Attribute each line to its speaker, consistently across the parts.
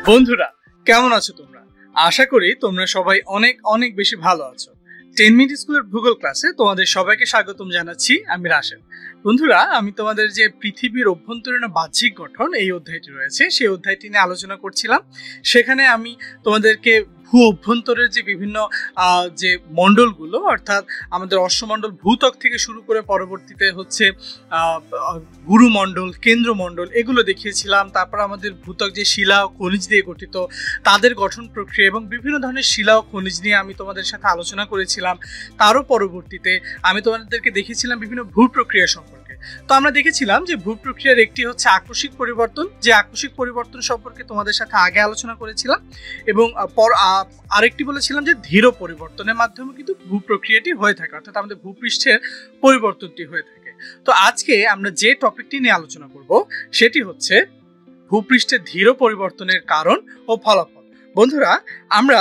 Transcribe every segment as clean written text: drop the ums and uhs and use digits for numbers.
Speaker 1: বন্ধুরা কেমন আছো তোমরা? আশা করি তোমরা সবাই অনেক অনেক বেশি ভালো আছো। 10 মিনিট স্কুলের ভূগোল ক্লাসে তোমাদের সবাইকে স্বাগতম জানাচ্ছি। আমি রাশেদ। বন্ধুরা, আমি তোমাদের যে পৃথিবীর অভ্যন্তরীণ বাহ্যিক গঠন এই অধ্যায়টি রয়েছে সেই অধ্যায়টি নিয়ে আলোচনা করছিলাম। সেখানে আমি তোমাদেরকে ভূ অভ্যন্তরের যে বিভিন্ন যে মণ্ডলগুলো, অর্থাৎ আমাদের অশ্বমণ্ডল ভূত্বক থেকে শুরু করে পরবর্তীতে হচ্ছে গুরুমণ্ডল, কেন্দ্রমণ্ডল, এগুলো দেখিয়েছিলাম। তারপর আমাদের ভূত্বক যে শিলা ও খনিজ দিয়ে গঠিত তাদের গঠন প্রক্রিয়া এবং বিভিন্ন ধরনের শিলা ও খনিজ নিয়ে আমি তোমাদের সাথে আলোচনা করেছিলাম। তারও পরবর্তীতে আমি তোমাদেরকে দেখিয়েছিলাম বিভিন্ন ভূ প্রক্রিয়া সম্পর্কে। তো আমরা দেখেছিলাম যে ভূ প্রক্রিয়ার একটি হচ্ছে আকস্মিক পরিবর্তন, যে আকস্মিক পরিবর্তন সম্পর্কে তোমাদের সাথে আগে আলোচনা করেছিলাম, এবং আরেকটি বলেছিলাম যে ধীর পরিবর্তনের মাধ্যমে কিন্তু ভূ প্রক্রিয়াটি হয়ে থাকে, অর্থাৎ আমাদের ভূপৃষ্ঠের পরিবর্তনটি হয়ে থাকে। তো আজকে আমরা যে টপিকটি নিয়ে আলোচনা করব সেটি হচ্ছে ভূপৃষ্ঠের ধীর পরিবর্তনের কারণ ও ফলাফল। বন্ধুরা, আমরা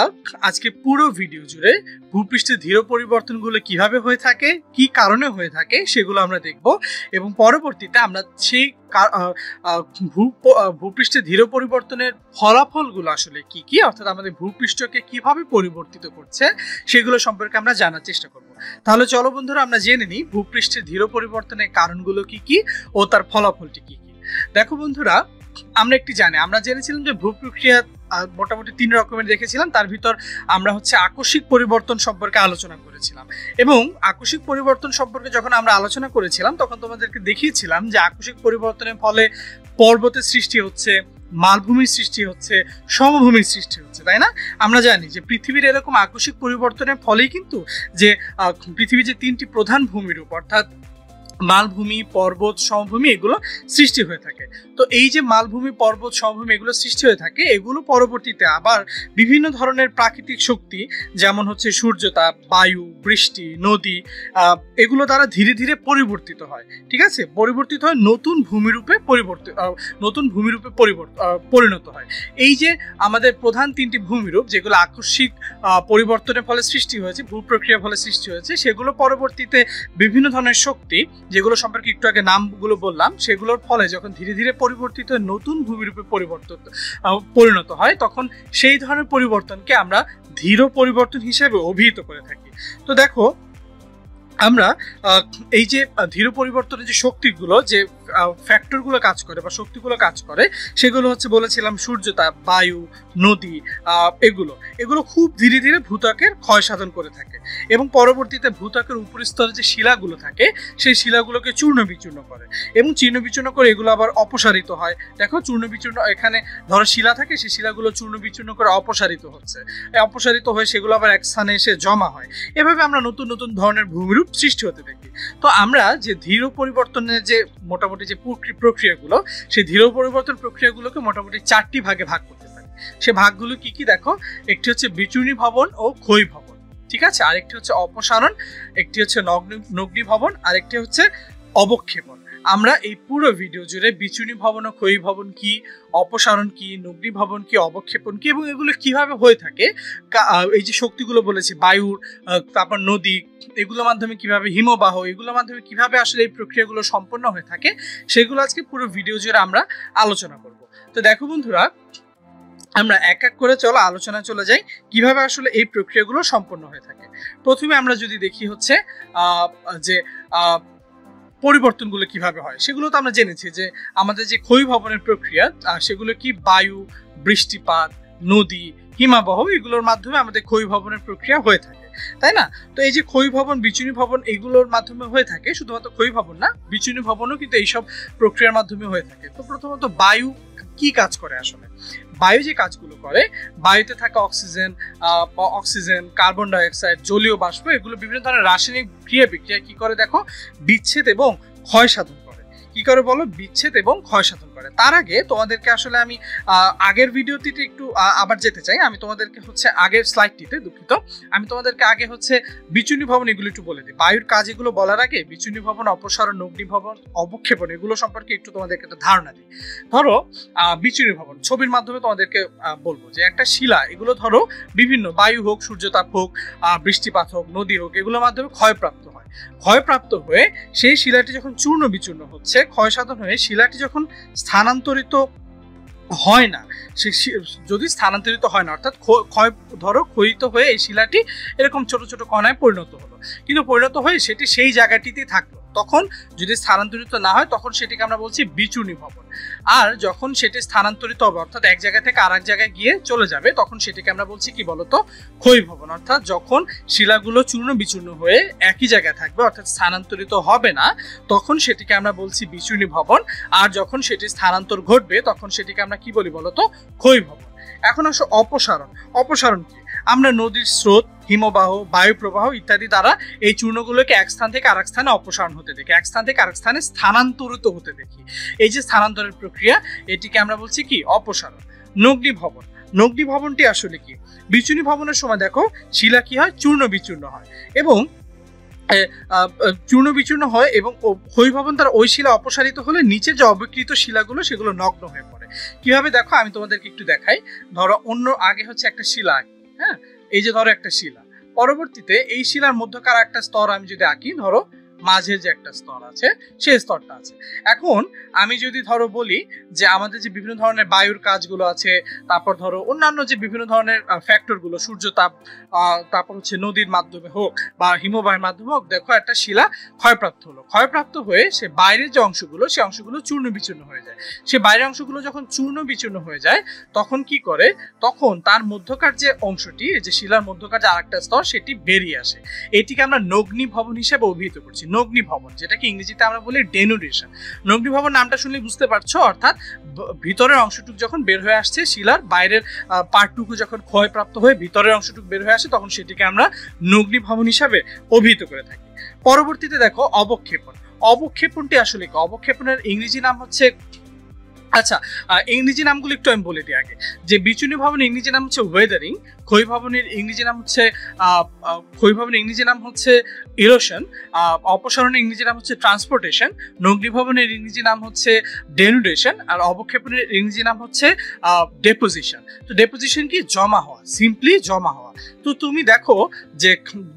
Speaker 1: আজকে পুরো ভিডিও জুড়ে ভূপৃষ্ঠের ধীর পরিবর্তনগুলো কিভাবে হয়ে থাকে, কি কারণে হয়ে থাকে সেগুলো আমরা দেখব, এবং পরবর্তীতে আমরা সেই ভূপৃষ্ঠের ধীর পরিবর্তনের ফলাফলগুলো আসলে কি কি, অর্থাৎ আমাদের ভূপৃষ্ঠকে কিভাবে পরিবর্তিত করছে সেগুলো সম্পর্কে আমরা জানার চেষ্টা করব। তাহলে চলো বন্ধুরা, আমরা জেনে নিই ভূপৃষ্ঠের ধীর পরিবর্তনের কারণগুলো কি কি ও তার ফলাফলটি কি কি। দেখো বন্ধুরা, আমরা জেনেছিলাম যে ভূ প্রক্রিয়া মোটামুটি 3 রকমের দেখেছিলাম। তার ভিতর আমরা হচ্ছে আকস্মিক পরিবর্তন সম্পর্কে আলোচনা করেছিলাম, এবং আকস্মিক পরিবর্তন সম্পর্কে যখন আমরা আলোচনা করেছিলাম তখন তোমাদেরকে দেখিয়েছিলাম যে আকস্মিক পরিবর্তনের ফলে পর্বতের সৃষ্টি হচ্ছে, মালভূমির সৃষ্টি হচ্ছে, সমভূমির সৃষ্টি হচ্ছে, তাই না? আমরা জানি যে পৃথিবীর এরকম আকস্মিক পরিবর্তনের ফলেই কিন্তু যে পৃথিবীর যে 3টি প্রধান ভূমিরূপ, অর্থাৎ মালভূমি, পর্বত, সমভূমি, এগুলো সৃষ্টি হয়ে থাকে। তো এই যে মালভূমি, পর্বত, সমভূমি এগুলো সৃষ্টি হয়ে থাকে, এগুলো পরবর্তীতে আবার বিভিন্ন ধরনের প্রাকৃতিক শক্তি, যেমন হচ্ছে সূর্যতাপ, বায়ু, বৃষ্টি, নদী, এগুলো দ্বারা ধীরে ধীরে পরিবর্তিত হয়। ঠিক আছে, পরিবর্তিত হয় নতুন ভূমিরূপে পরিণত হয়। এই যে আমাদের প্রধান 3টি ভূমিরূপ যেগুলো আকস্মিক পরিবর্তনের ফলে সৃষ্টি হয়েছে, ভূ প্রক্রিয়ার ফলে সৃষ্টি হয়েছে, সেগুলো পরবর্তীতে বিভিন্ন ধরনের শক্তি, যেগুলো সম্পর্কে একটু আগে নামগুলো বললাম, সেগুলোর ফলে যখন ধীরে ধীরে পরিবর্তিত নতুন ভূমিরূপে পরিণত হয়, তখন সেই ধরনের পরিবর্তনকে আমরা ধীর পরিবর্তন হিসেবে অভিহিত করে থাকি। তো দেখো, আমরা এই যে ধীর পরিবর্তনের যে শক্তিগুলো, যে ফ্যাক্টরগুলো কাজ করে বা শক্তিগুলো কাজ করে, সেগুলো হচ্ছে বলেছিলাম সূর্যতাপ, বায়ু, নদী, এগুলো খুব ধীরে ধীরে ভূত্বকের ক্ষয় সাধন করে থাকে, এবং পরবর্তীতে ভূত্বকের উপরিস্তরে যে শিলাগুলো থাকে সেই শিলাগুলোকে চূর্ণ বিচূর্ণ করে, এবং চূর্ণ বিচূর্ণ করে এগুলো আবার অপসারিত হয়। দেখো, চূর্ণ বিচূর্ণ, এখানে ধরো শিলা থাকে, সেই শিলাগুলো চূর্ণ বিচূর্ণ করে অপসারিত হয়ে সেগুলো আবার এক স্থানে এসে জমা হয়। এভাবে আমরা নতুন নতুন ধরনের ভূমিরূপ সৃষ্টি হতে দেখি। তো আমরা যে ধীর পরিবর্তনের যে মোটামুটি যে প্রক্রিয়াগুলো, সেই ধীর পরিবর্তন প্রক্রিয়াগুলোকে মোটামুটি 4টি ভাগে ভাগ করতে পারি। সে ভাগগুলো কি কি দেখো, একটি হচ্ছে বিচূর্ণী ভবন ও ক্ষয়ী ভবন, ঠিক আছে, আরেকটি হচ্ছে অপসারণ, একটি হচ্ছে নগ্নী ভবন, আরেকটি হচ্ছে অবক্ষেপণ। আমরা এই পুরো ভিডিও জুড়ে বিচূর্ণী ভবন ও ক্ষয়ী ভবন কি, অপসারণ কি, নগ্নী ভবন কি, অবক্ষেপণ কি, এবং এগুলো কিভাবে হয়ে থাকে, এই যে শক্তিগুলো বলেছি, বায়ুর, তারপর নদী, এগুলোর মাধ্যমে কিভাবে, হিমবাহ, এগুলোর মাধ্যমে কিভাবে আসলে এই প্রক্রিয়াগুলো সম্পন্ন হয়ে থাকে, সেগুলো আজকে পুরো ভিডিও জুড়ে আমরা আলোচনা করব। তো দেখো বন্ধুরা, আমরা এক এক করে আলোচনা চলে যাই কিভাবে আসলে এই প্রক্রিয়াগুলো সম্পন্ন হয়ে থাকে। প্রথমে আমরা যদি দেখি হচ্ছে যে পরিবর্তনগুলো কিভাবে হয়, সেগুলো তো আমরা জেনেছি যে আমাদের যে ক্ষয়ী ভবনের প্রক্রিয়া, সেগুলো কি বায়ু, বৃষ্টিপাত, নদী, হিমবাহ, এগুলোর মাধ্যমে আমাদের ক্ষয়ী ভবনের প্রক্রিয়া হয়ে থাকে, তাই না? তো এই যে ক্ষয়ী ভবন, বিচূর্ণী ভবন, এগুলোর মাধ্যমে হয়ে থাকে। শুধুমাত্র ক্ষয়ী ভবন না, বিচূর্ণী ভবনও কিন্তু এইসব প্রক্রিয়ার মাধ্যমে হয়ে থাকে। তো প্রথমত বায়ু কি কাজ করে আসলে? বায়ু যে কাজগুলো করে, বায়ুতে থাকা অক্সিজেন, কার্বন ডাইঅক্সাইড, জলীয় বাষ্প, এগুলো বিভিন্ন ধরনের রাসায়নিক বিক্রিয়া কি করে দেখো, বিচ্ছেদ এবং ক্ষয় সাধন করে। কি করে বলো? বিচ্ছেদ এবং ক্ষয় সাধন করে। তার আগে তোমাদেরকে আসলে আমি আগের ভিডিওটিতে একটু আবার যেতে চাই। আমি তোমাদেরকে হচ্ছে আগের স্লাইডটিতে, দুঃখিত, আমি তোমাদেরকে আগে হচ্ছে বিচূর্ণী ভবন এগুলো একটু বলে দিই। বায়ুর কাজ এগুলো বলার আগে বিচূর্ণী ভবন, অপসারণ, নগ্নী ভবন, অবক্ষেপণ, এগুলো সম্পর্কে একটু তোমাদেরকে একটা ধারণা দিই। ধরো বিচূর্ণী ভবন ছবির মাধ্যমে তোমাদেরকে বলবো যে একটা শিলা, এগুলো ধরো বিভিন্ন বায়ু হোক, সূর্যতাপ হোক, বৃষ্টিপাত হোক, নদী হোক, এগুলোর মাধ্যমে ক্ষয়প্রাপ্ত হয়। ক্ষয়প্রাপ্ত হয়ে সেই শিলাটি যখন চূর্ণ বিচূর্ণ হচ্ছে, ক্ষয় সাধন হয়ে শিলাটি যখন স্থানান্তরিত হয় না, যদি স্থানান্তরিত হয় না, অর্থাৎ ক্ষয়িত হয়ে এই শিলাটি এরকম ছোট ছোট কণায় পরিণত হলো, কিন্তু পরিণত হয়ে সেটি সেই জায়গাটিতেই থাকলো, তখন যদি স্থানান্তরিত না হয় তখন সেটিকে আমরা বলছি বিচূর্ণী ভবন। আর যখন সেটি স্থানান্তরিত হবে, অর্থাৎ এক জায়গা থেকে আরেক জায়গায় গিয়ে চলে যাবে, তখন সেটিকে আমরা বলছি কি বলতো, ক্ষয়ী ভবন। অর্থাৎ যখন শিলাগুলো চূর্ণ বিচূর্ণ হয়ে একই জায়গায় থাকবে, অর্থাৎ স্থানান্তরিত হবে না, তখন সেটিকে আমরা বলছি বিচূর্ণী ভবন। আর যখন সেটি স্থানান্তর ঘটবে তখন সেটিকে আমরা কি বলি বলতো, ক্ষয়ী ভবন। এখন আসো অপসারণ। অপসারণ কি? আমরা নদীর স্রোত, হিমবাহ, বায়ু প্রবাহ ইত্যাদি দ্বারা এই চূর্ণগুলোকে এক স্থান থেকে আরেক স্থানে অপসারণ হতে দেখি, এক স্থান থেকে আরেক স্থানে স্থানান্তরিত হতে দেখি। এই যে স্থানান্তরের প্রক্রিয়া, এটিকে আমরা বলছি কি অপসারণ। নগ্নি ভবন। নগ্নি ভবনটি আসলে কি? বিচূর্ণী ভবনের সময় দেখো শিলা কি হয়, চূর্ণ বিচূর্ণ হয় এবং চূর্ণ বিচূর্ণ হয় এবং ক্ষয়ী ভবন দ্বারা ওই শিলা অপসারিত হলে নিচের যে অবিকৃত শিলাগুলো সেগুলো নগ্ন হয়ে পড়ে। কিভাবে দেখো, আমি তোমাদেরকে একটু দেখাই। ধরো অন্য আগে হচ্ছে একটা শিলা আঁকি, হ্যাঁ, এই যে ধরো একটা শিলা, পরবর্তীতে এই শিলার মধ্যকার একটা স্তর আমি যদি আঁকি, ধরো মাঝে যে একটা স্তর আছে সেই স্তরটা আছে। এখন আমি যদি ধরো বলি যে আমাদের যে বিভিন্ন ধরনের বায়ুর কাজগুলো আছে, তারপর ধরো অন্যান্য যে বিভিন্ন ধরনের ফ্যাক্টরগুলো, সূর্যতাপ, তারপর হচ্ছে নদীর মাধ্যমে হোক বা হিমবাহের মাধ্যমে হোক, দেখো একটা শিলা ক্ষয়প্রাপ্ত হলো, ক্ষয়প্রাপ্ত হয়ে সে বাইরের যে অংশগুলো, সে অংশগুলো চূর্ণ বিচূর্ণ হয়ে যায়। সে বাইরের অংশগুলো যখন চূর্ণ বিচূর্ণ হয়ে যায় তখন কি করে, তখন তার মধ্যকার যে অংশটি, যে শিলার মধ্যকার যে আরেকটা স্তর, সেটি বেরিয়ে আসে। এটিকে আমরা নগ্নি ভবন হিসেবে অভিহিত করছি, নগ্নি ভবন, যেটাকে ইংরেজিতে আমরা বলি ডেনুডেশন। নগ্নি ভবন নামটা শুনলে বুঝতে পারছো, অর্থাৎ ভিতরের অংশটুকু যখন বের হয়ে আসছে, শিলার বাইরের পার্টটুকু যখন ক্ষয়প্রাপ্ত হয়ে ভিতরের অংশটুকু বের হয়ে আসে, তখন সেটিকে আমরা নগ্নি ভবন হিসাবে অভিহিত করে থাকি। পরবর্তীতে দেখো অবক্ষেপণ। অবক্ষেপণটি আসলে কি? অবক্ষেপণের ইংরেজি নাম হচ্ছে, আচ্ছা ইংরেজি নামগুলো একটু আমি বলে দিই আগে, যে বিচূর্ণী ভবনের ইংরেজি নাম হচ্ছে ওয়েদারিং, ক্ষয়ী ভবনের ইংরেজি নাম হচ্ছে ইরোশন, অপসারণের ইংরেজি নাম হচ্ছে ট্রান্সপোর্টেশন, নগ্নি ভবনের ইংরেজি নাম হচ্ছে ডেনুডেশন, আর অবক্ষেপণের ইংরেজি নাম হচ্ছে ডেপোজিশন। তো ডেপোজিশন কি? জমা হওয়া, সিম্পলি জমা হওয়া। তো তুমি দেখো যে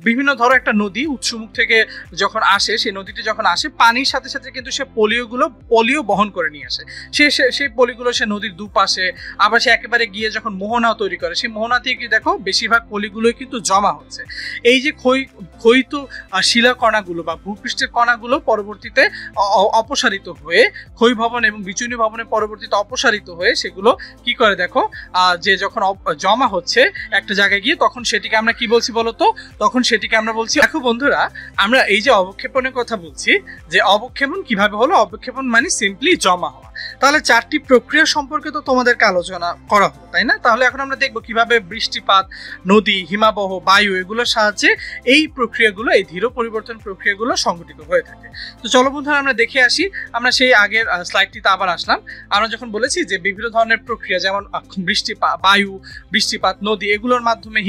Speaker 1: বিভিন্ন ধরো একটা নদী উৎসমুখ থেকে যখন আসে, সেই নদীটি যখন আসে, পানির সাথে সাথে কিন্তু সে পলিও বহন করে নিয়ে আসে। সেই পলিগুলো সে নদীর দুপাশে, আবার সে একেবারে গিয়ে যখন মোহনাও তৈরি করে, সেই মোহনাতে কি দেখো বেশিরভাগ পলিগুলোই কিন্তু জমা হচ্ছে। এই যে ক্ষয়িত শিলা কণাগুলো বা ভূপৃষ্ঠের কণাগুলো পরবর্তীতে অপসারিত হয়ে, ক্ষয়ী ভবন এবং বিচূর্ণী ভবনের পরবর্তীতে অপসারিত হয়ে সেগুলো কি করে দেখো, যে যখন জমা হচ্ছে একটা জায়গায় গিয়ে, তখন সেটিকে আমরা কি বলছি বলতো, তখন সেটিকে আমরা বলছি। দেখো বন্ধুরা, আমরা এই যে অবক্ষেপণের কথা বলছি, যে অবক্ষেপণ কিভাবে হলো, অবক্ষেপণ মানে সিম্পলি জমা হওয়া। তাহলে চারটি প্রক্রিয়া সম্পর্কে তো তোমাদেরকে আলোচনা করা হলো, তাই না? তাহলে এখন আমরা দেখবো কিভাবে বৃষ্টিপাত, নদী, হিমাবহ, বায়ু এগুলোর সাহায্যে এই প্রক্রিয়াগুলো, এই ধীর পরিবর্তন প্রক্রিয়াগুলো সংঘটিত হয়ে থাকে। তো চলো বন্ধুরা আমরা দেখে আসি। আমরা সেই আগের স্লাইডটিতে আবার আসলাম। আমরা যখন বলেছি যে বিভিন্ন ধরনের প্রক্রিয়া, যেমন বায়ু, বৃষ্টিপাত, নদী এগুলোর মাধ্যমে,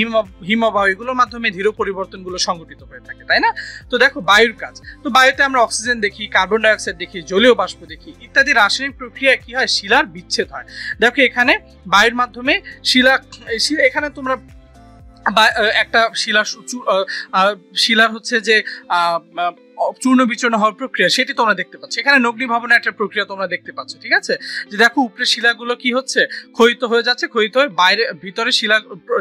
Speaker 1: হিমবাহ এগুলোর মাধ্যমে ধীর পরিবর্তনগুলো সংঘটিত হয়ে থাকে, তাই না? তো দেখো বায়ুর কাজ, তো বায়ুতে আমরা অক্সিজেন দেখি, কার্বন ডাই অক্সাইড দেখি, জলীয় বাষ্প দেখি ইত্যাদি রাসায়নিক প্রক্রিয়া কি হয়, শিলার বিচ্ছেদ হয়। দেখো এখানে বায়ুর মাধ্যমে শিলা, এখানে তোমরা একটা শিলার হচ্ছে যে চূর্ণ বিচূর্ণ হওয়ার প্রক্রিয়া, সেটি তোমরা দেখতে পাচ্ছ। এখানে নগ্নি ভবনের একটা প্রক্রিয়া তোমরা দেখতে পাচ্ছ, ঠিক আছে? যে দেখো উপরের শিলাগুলো কি হচ্ছে, ক্ষয়িত হয়ে যাচ্ছে, ক্ষয়িত হয়ে ভিতরে শিলা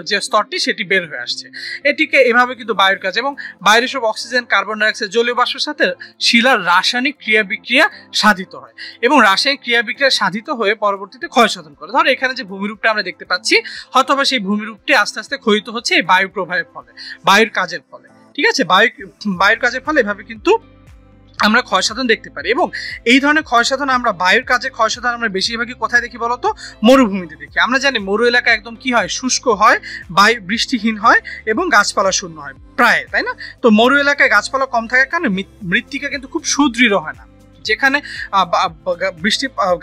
Speaker 1: যে স্তরটি সেটি বের হয়ে আসছে। এটিকে এভাবে কিন্তু বায়ুর কাজ, এবং বাইরের সব অক্সিজেন, কার্বন ডাই অক্সাইড, জলীয় বাষ্পের সাথে শিলার রাসায়নিক ক্রিয়া বিক্রিয়া সাধিত হয়, এবং রাসায়নিক ক্রিয়া বিক্রিয়া সাধিত হয়ে পরবর্তীতে ক্ষয় সাধন করে। ধরো এখানে যে ভূমিরূপটা আমরা দেখতে পাচ্ছি, হয়তোবা সেই ভূমিরূপটি আস্তে আস্তে ক্ষয়িত হচ্ছে এই বায়ু প্রবাহের ফলে, বায়ুর কাজের ফলে, ঠিক আছে? বায়ুর কাজের ফলে এভাবে কিন্তু আমরা ক্ষয়সাধন দেখতে পারি। এবং এই ধরনের ক্ষয়সাধন, আমরা বায়ুর কাজে ক্ষয়সাধন আমরা বেশিরভাগই কোথায় দেখি বলতো, মরুভূমিতে দেখি। আমরা জানি মরু এলাকা একদম কি হয়, শুষ্ক হয়, বায়ু বৃষ্টিহীন হয় এবং গাছপালা শূন্য হয় প্রায়, তাই না? তো মরু এলাকায় গাছপালা কম থাকার কারণে মৃত্তিকা কিন্তু খুব সুদৃঢ় হয় না। যেখানে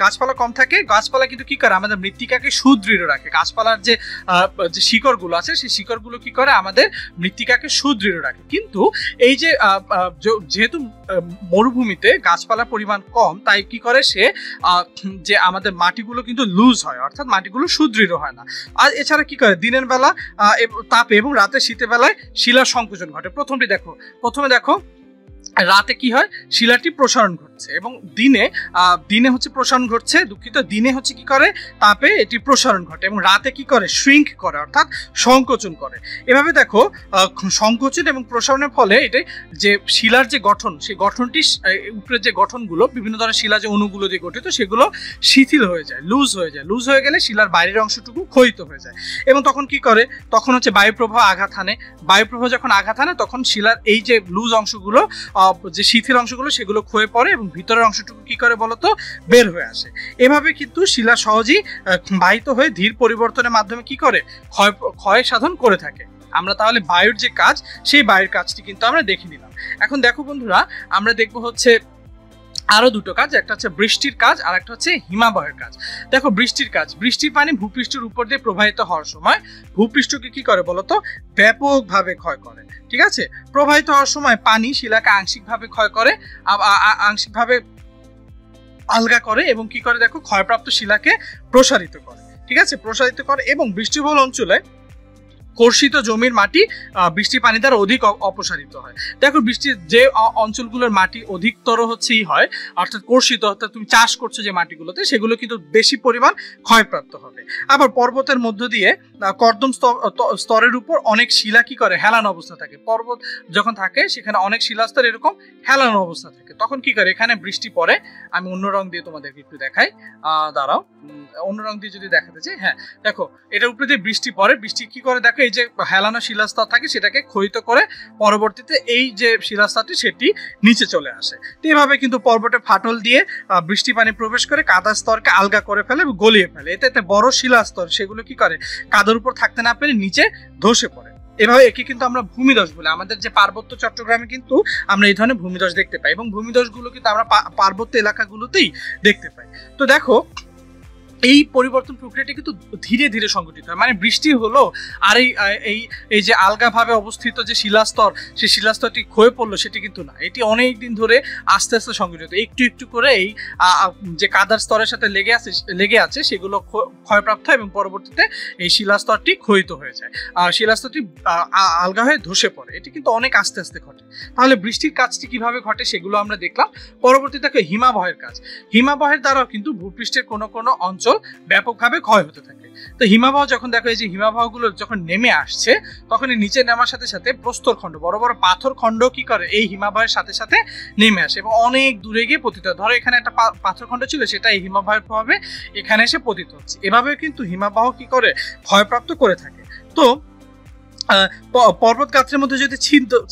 Speaker 1: গাছপালা কম থাকে, গাছপালা কিন্তু কি করে, আমাদের মৃত্তিকাকে সুদৃঢ় রাখে। গাছপালার যে শিকড়গুলো আছে, সেই শিকড়গুলো কি করে, আমাদের মৃত্তিকাকে সুদৃঢ় রাখে। কিন্তু এই যে যেহেতু মরুভূমিতে গাছপালার পরিমাণ কম, তাই কি করে সে, যে আমাদের মাটিগুলো কিন্তু লুজ হয়, অর্থাৎ মাটিগুলো সুদৃঢ় হয় না। আর এছাড়া কি করে, দিনের বেলা তাপে এবং রাতে শীতের বেলায় শিলার সংকোচন ঘটে। প্রথমে দেখো রাতে কি হয়, শিলাটি প্রসারণ ঘটছে এবং দিনে হচ্ছে প্রসারণ ঘটছে, দুঃখিত, দিনে হচ্ছে কি করে, তাপে এটি প্রসারণ ঘটে এবং রাতে কি করে, শ্রিঙ্ক করে, অর্থাৎ সংকোচন করে। এভাবে দেখো সংকোচন এবং প্রসারণের ফলে এটা যে শিলার যে গঠন, সেই গঠনটি উপরের যে গঠনগুলো, বিভিন্ন ধরনের শিলা যে অণুগুলো দিয়ে গঠিত, সেগুলো শিথিল হয়ে যায়, লুজ হয়ে যায়। লুজ হয়ে গেলে শিলার বাইরের অংশটুকু ক্ষয়িত হয়ে যায় এবং তখন কি করে, তখন হচ্ছে বায়ুপ্রবাহ আঘাত হানে। বায়ুপ্রবাহ যখন আঘাত হানে তখন শিলার এই যে লুজ অংশগুলো, যে শিথিল অংশগুলো, সেগুলো ক্ষয়ে পড়ে এবং ভিতরের অংশটুকু কি করে বলতো, বের হয়ে আসে। এভাবে কিন্তু শিলা সহজেই বাহিত হয়ে ধীর পরিবর্তনের মাধ্যমে কি করে, ক্ষয় সাধন করে থাকে। আমরা তাহলে বায়ুর যে কাজ, সেই বায়ুর কাজটি কিন্তু আমরা দেখে নিলাম। এখন দেখো বন্ধুরা, আমরা দেখবো হচ্ছে আরো দুটো কাজ, একটা হচ্ছে বৃষ্টির কাজ আর একটা হচ্ছে হিমাবহের কাজ। দেখো বৃষ্টির কাজ, বৃষ্টির পানি ভূপৃষ্ঠের উপর দিয়ে প্রবাহিত হওয়ার সময় ভূপৃষ্ঠকে কি করে বলতো, ব্যাপকভাবে ক্ষয় করে। ঠিক আছে, প্রবাহিত হওয়ার সময় পানি শিলাকে আংশিকভাবে ক্ষয় করে, আংশিকভাবে আলগা করে এবং কি করে, দেখো ক্ষয়প্রাপ্ত শিলাকে প্রসারিত করে। ঠিক আছে, প্রসারিত করে এবং বৃষ্টিবহুল অঞ্চলে কর্ষিত জমির মাটি বৃষ্টির পানি দ্বারা অধিক অপসারিত হয়। দেখো বৃষ্টির যে অঞ্চলগুলোর মাটি অধিকতর হচ্ছেই হয়, অর্থাৎ কর্ষিত, অর্থাৎ তুমি চাষ করছো যে মাটিগুলোতে, সেগুলো কিন্তু বেশি পরিমাণ ক্ষয়প্রাপ্ত হবে। আবার পর্বতের মধ্য দিয়ে কর্দম স্তরের উপর অনেক শিলা কি করে, হেলানো অবস্থা থাকে। পর্বত যখন থাকে সেখানে অনেক শিলাস্তর এরকম হেলানো অবস্থা থাকে, তখন কি করে, এখানে বৃষ্টি পড়ে। আমি অন্য রং দিয়ে তোমাদেরকে একটু দেখাই, দাঁড়াও, অন্য রং দিয়ে যদি দেখাতে চাই, হ্যাঁ দেখো এটার উপরে যে বৃষ্টি পড়ে, বৃষ্টি কি করে, দেখো এই যে হেলানো শিলাস্তর থাকে সেটাকে ক্ষয়িত করে পরবর্তীতে এই যে শিলাস্তরটি সেটি নিচে চলে আসে। তো এভাবে কিন্তু পর্বতে ফাটল দিয়ে বৃষ্টি পানি প্রবেশ করে কাদার স্তরকে আলগা করে ফেলে এবং গলিয়ে ফেলে। এতে বড় শিলাস্তর সেগুলো কি করে, কাদার উপর থাকতে না পেরে নিচে ধসে পড়ে। এভাবে একে কিন্তু আমরা ভূমিধস বলি। আমাদের যে পার্বত্য চট্টগ্রামে কিন্তু আমরা এই ধরনের ভূমিধস দেখতে পাই এবং ভূমিধসগুলো কিন্তু আমরা পার্বত্য এলাকাগুলোতেই দেখতে পাই। তো দেখো এই পরিবর্তন প্রক্রিয়াটি কিন্তু ধীরে ধীরে সংঘটিত হয়, মানে বৃষ্টি হলো আর এই যে আলগাভাবে অবস্থিত যে শিলাস্তর, সেই শিলাস্তরটি ক্ষয়ে পড়লো সেটি কিন্তু না, এটি অনেক দিন ধরে আস্তে আস্তে সংঘটিত, একটু একটু করে এই যে কাদার স্তরের সাথে লেগে আছে সেগুলো ক্ষয়প্রাপ্ত হয় এবং পরবর্তীতে এই শিলাস্তরটি ক্ষয়িত হয়ে যায়, শিলাস্তরটি আলগা হয়ে ধসে পড়ে। এটি কিন্তু অনেক আস্তে আস্তে ঘটে। তাহলে বৃষ্টির কাজটি কিভাবে ঘটে সেগুলো আমরা দেখলাম। পরবর্তীতে হিমাবহের কাজ, হিমাবহের দ্বারাও কিন্তু ভূপৃষ্ঠের কোনো কোনো অঞ্চল ব্যাপকভাবে ক্ষয় হতে থাকে। তো হিমাবহ যখন দেখো, এই যে হিমাবহগুলো যখন নেমে আসছে, তখন নিচে নামার সাথে সাথে প্রস্তর খণ্ড, বড় বড় পাথর খণ্ড কি করে, এই হিমাবহের সাথে সাথে নেমে আসে এবং অনেক দূরে গিয়ে পতিত হয়। ধরো এখানে একটা পাথর খণ্ড ছিল, সেটা এই হিমাবহের প্রভাবে এখানে এসে পতিত হচ্ছে। এভাবে কিন্তু হিমাবহ কি করে, ক্ষয়প্রাপ্ত করে থাকে। তো পর্বত গাত্রের মধ্যে যদি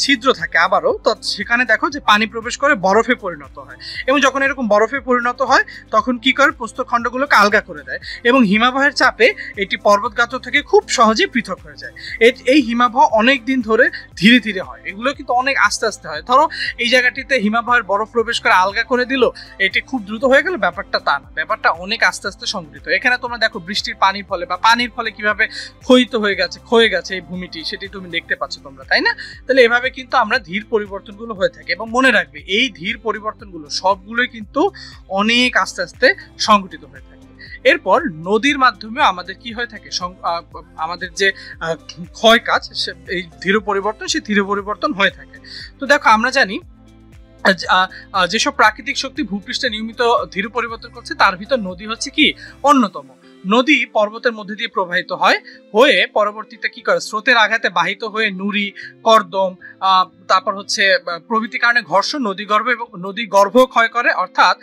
Speaker 1: ছিদ্র থাকে আবারও, তো সেখানে দেখো যে পানি প্রবেশ করে বরফে পরিণত হয় এবং যখন এরকম বরফে পরিণত হয় তখন কি করে, প্রস্তরখণ্ডগুলোকে আলগা করে দেয় এবং হিমাবহের চাপে এটি পর্বত গাত্র থেকে খুব সহজে পৃথক হয়ে যায়। এই হিমাবহ অনেক দিন ধরে ধীরে ধীরে হয়, এগুলো কিন্তু অনেক আস্তে আস্তে হয়। ধরো এই জায়গাটিতে হিমাবহের বরফ প্রবেশ করে আলগা করে দিল, এটি খুব দ্রুত হয়ে গেল, ব্যাপারটা তা না, ব্যাপারটা অনেক আস্তে আস্তে সংঘটিত। এখানে তোমরা দেখো বৃষ্টির পানির ফলে বা পানির ফলে কিভাবে ক্ষয়ে গেছে এই ভূমিটি, সেটি তুমি দেখতে পাচ্ছ তোমরা, তাই না? তাহলে এভাবে কিন্তু আমরা ধীর পরিবর্তনগুলো হয়ে থাকে এবং মনে রাখবে এই ধীর পরিবর্তনগুলো সবগুলোই কিন্তু অনেক আস্তে আস্তে সংঘটিত হয়ে থাকে। এরপর নদীর মাধ্যমে আমাদের কি হয়ে থাকে, আমাদের যে ক্ষয় কাজ, এই ধীর পরিবর্তন, সেই ধীর পরিবর্তন হয়ে থাকে। তো দেখো আমরা জানি যেসব প্রাকৃতিক শক্তি ভূপৃষ্ঠে নিয়মিত ধীর পরিবর্তন করছে তার ভিতর নদী হচ্ছে কি অন্যতম। নদী পর্বতের মধ্যে দিয়ে প্রবাহিত হয়ে পরবর্তীতে কি করে, স্রোতের আঘাতে বাহিত হয়ে নুড়ি, কর্দম, তারপর হচ্ছে প্রভৃতি কারণে ঘর্ষণ নদী গর্ভ ক্ষয় করে। অর্থাৎ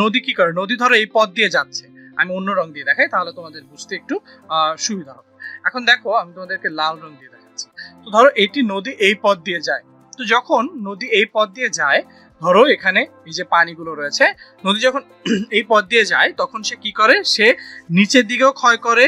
Speaker 1: নদী কি করে, নদী ধরো এই পথ দিয়ে যাচ্ছে, আমি অন্য রং দিয়ে দেখাই তাহলে তোমাদের বুঝতে একটু সুবিধা হবে। এখন দেখো আমি তোমাদেরকে লাল রং দিয়ে দেখাচ্ছি। তো ধরো এইটি নদী এই পথ দিয়ে যায়, তো যখন নদী এই পথ দিয়ে যায়, ধরো এখানে এই যে পানিগুলো রয়েছে, নদী যখন এই পথ দিয়ে যায় তখন সে কি করে, সে নিচের দিকেও ক্ষয় করে